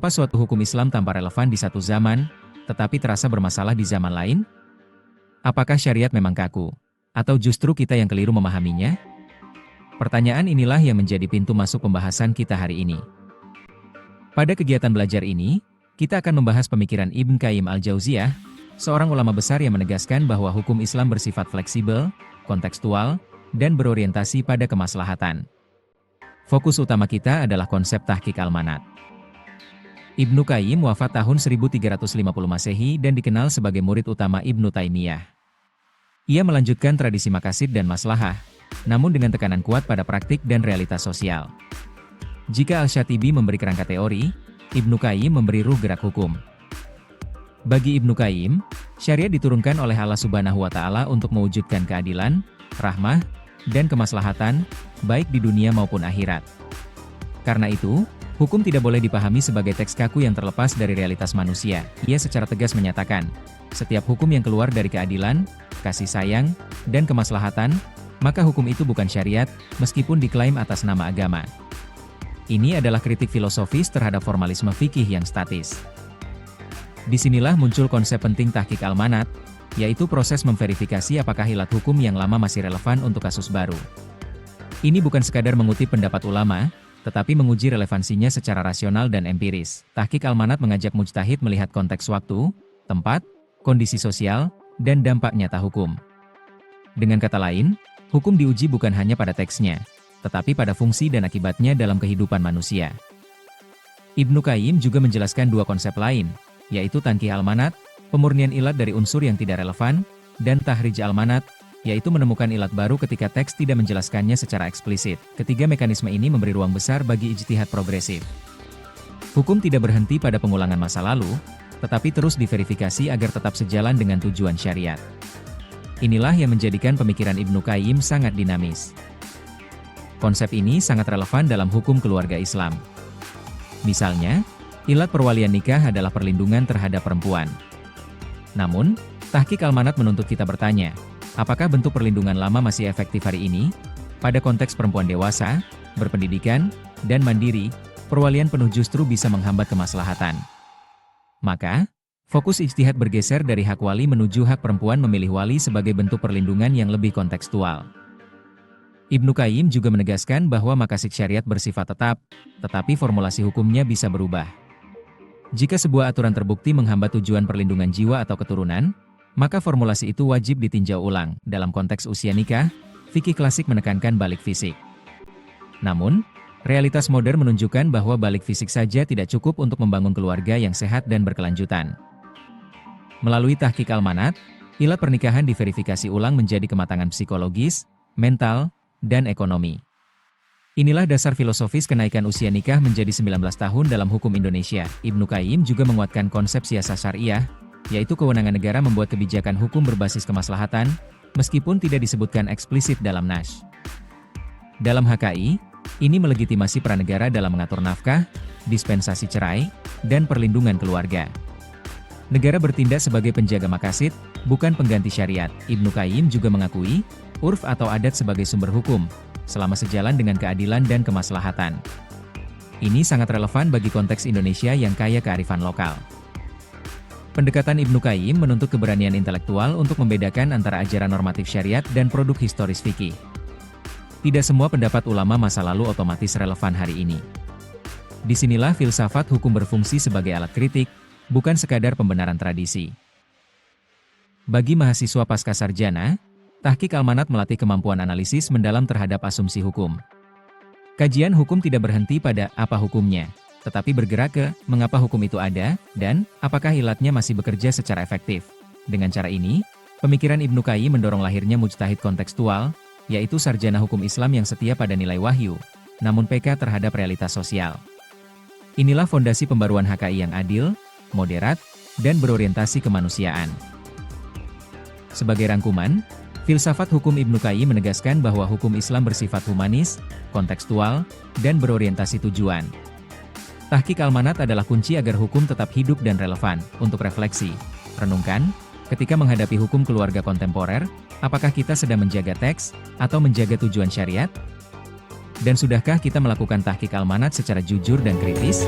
Mengapa suatu hukum Islam tanpa relevan di satu zaman, tetapi terasa bermasalah di zaman lain? Apakah syariat memang kaku? Atau justru kita yang keliru memahaminya? Pertanyaan inilah yang menjadi pintu masuk pembahasan kita hari ini. Pada kegiatan belajar ini, kita akan membahas pemikiran Ibnu Qayyim al-Jauziyah, seorang ulama besar yang menegaskan bahwa hukum Islam bersifat fleksibel, kontekstual, dan berorientasi pada kemaslahatan. Fokus utama kita adalah konsep tahqiq al-manat. Ibnu Qayyim wafat tahun 1350 Masehi dan dikenal sebagai murid utama Ibnu Taimiyah. Ia melanjutkan tradisi maqasid dan maslahah, namun dengan tekanan kuat pada praktik dan realitas sosial. Jika Al-Syatibi memberi kerangka teori, Ibnu Qayyim memberi ruh gerak hukum. Bagi Ibnu Qayyim, syariat diturunkan oleh Allah Subhanahu wa Ta'ala untuk mewujudkan keadilan, rahmah, dan kemaslahatan, baik di dunia maupun akhirat. Karena itu, hukum tidak boleh dipahami sebagai teks kaku yang terlepas dari realitas manusia. Ia secara tegas menyatakan, setiap hukum yang keluar dari keadilan, kasih sayang, dan kemaslahatan, maka hukum itu bukan syariat, meskipun diklaim atas nama agama. Ini adalah kritik filosofis terhadap formalisme fikih yang statis. Disinilah muncul konsep penting tahqiq al-manat, yaitu proses memverifikasi apakah ilat hukum yang lama masih relevan untuk kasus baru. Ini bukan sekadar mengutip pendapat ulama, tetapi menguji relevansinya secara rasional dan empiris. Tahqiq al-manat mengajak mujtahid melihat konteks waktu, tempat, kondisi sosial, dan dampak nyata hukum. Dengan kata lain, hukum diuji bukan hanya pada teksnya, tetapi pada fungsi dan akibatnya dalam kehidupan manusia. Ibnu Qayyim juga menjelaskan dua konsep lain, yaitu tanqih al-manat, pemurnian ilat dari unsur yang tidak relevan, dan tahrij al-manat, yaitu menemukan ilat baru ketika teks tidak menjelaskannya secara eksplisit. Ketiga mekanisme ini memberi ruang besar bagi ijtihad progresif. Hukum tidak berhenti pada pengulangan masa lalu, tetapi terus diverifikasi agar tetap sejalan dengan tujuan syariat. Inilah yang menjadikan pemikiran Ibnu Qayyim sangat dinamis. Konsep ini sangat relevan dalam hukum keluarga Islam. Misalnya, ilat perwalian nikah adalah perlindungan terhadap perempuan. Namun, tahqiq al-manat menuntut kita bertanya, apakah bentuk perlindungan lama masih efektif hari ini? Pada konteks perempuan dewasa, berpendidikan, dan mandiri, perwalian penuh justru bisa menghambat kemaslahatan. Maka, fokus ijtihad bergeser dari hak wali menuju hak perempuan memilih wali sebagai bentuk perlindungan yang lebih kontekstual. Ibnu Qayyim juga menegaskan bahwa maqasid syariat bersifat tetap, tetapi formulasi hukumnya bisa berubah. Jika sebuah aturan terbukti menghambat tujuan perlindungan jiwa atau keturunan, maka formulasi itu wajib ditinjau ulang. Dalam konteks usia nikah, fikih klasik menekankan balik fisik. Namun, realitas modern menunjukkan bahwa balik fisik saja tidak cukup untuk membangun keluarga yang sehat dan berkelanjutan. Melalui tahqiq al-manat, ilat pernikahan diverifikasi ulang menjadi kematangan psikologis, mental, dan ekonomi. Inilah dasar filosofis kenaikan usia nikah menjadi 19 tahun dalam hukum Indonesia. Ibnu Qayyim juga menguatkan konsep siasah syariah, yaitu kewenangan negara membuat kebijakan hukum berbasis kemaslahatan, meskipun tidak disebutkan eksplisit dalam nas. Dalam HKI, ini melegitimasi peran negara dalam mengatur nafkah, dispensasi cerai, dan perlindungan keluarga. Negara bertindak sebagai penjaga maqasid, bukan pengganti syariat. Ibnu Qayyim juga mengakui, urf atau adat sebagai sumber hukum, selama sejalan dengan keadilan dan kemaslahatan. Ini sangat relevan bagi konteks Indonesia yang kaya kearifan lokal. Pendekatan Ibnu Qayyim menuntut keberanian intelektual untuk membedakan antara ajaran normatif syariat dan produk historis fikih. Tidak semua pendapat ulama masa lalu otomatis relevan hari ini. Disinilah filsafat hukum berfungsi sebagai alat kritik, bukan sekadar pembenaran tradisi. Bagi mahasiswa pascasarjana, tahqiq al-manat melatih kemampuan analisis mendalam terhadap asumsi hukum. Kajian hukum tidak berhenti pada apa hukumnya, tetapi bergerak ke mengapa hukum itu ada, dan apakah ilatnya masih bekerja secara efektif. Dengan cara ini, pemikiran Ibnu Qayyim mendorong lahirnya mujtahid kontekstual, yaitu sarjana hukum Islam yang setia pada nilai wahyu, namun peka terhadap realitas sosial. Inilah fondasi pembaruan HKI yang adil, moderat, dan berorientasi kemanusiaan. Sebagai rangkuman, filsafat hukum Ibnu Qayyim menegaskan bahwa hukum Islam bersifat humanis, kontekstual, dan berorientasi tujuan. Tahqiq al-manat adalah kunci agar hukum tetap hidup dan relevan. Untuk refleksi, renungkan, ketika menghadapi hukum keluarga kontemporer, apakah kita sedang menjaga teks, atau menjaga tujuan syariat? Dan sudahkah kita melakukan tahqiq al-manat secara jujur dan kritis?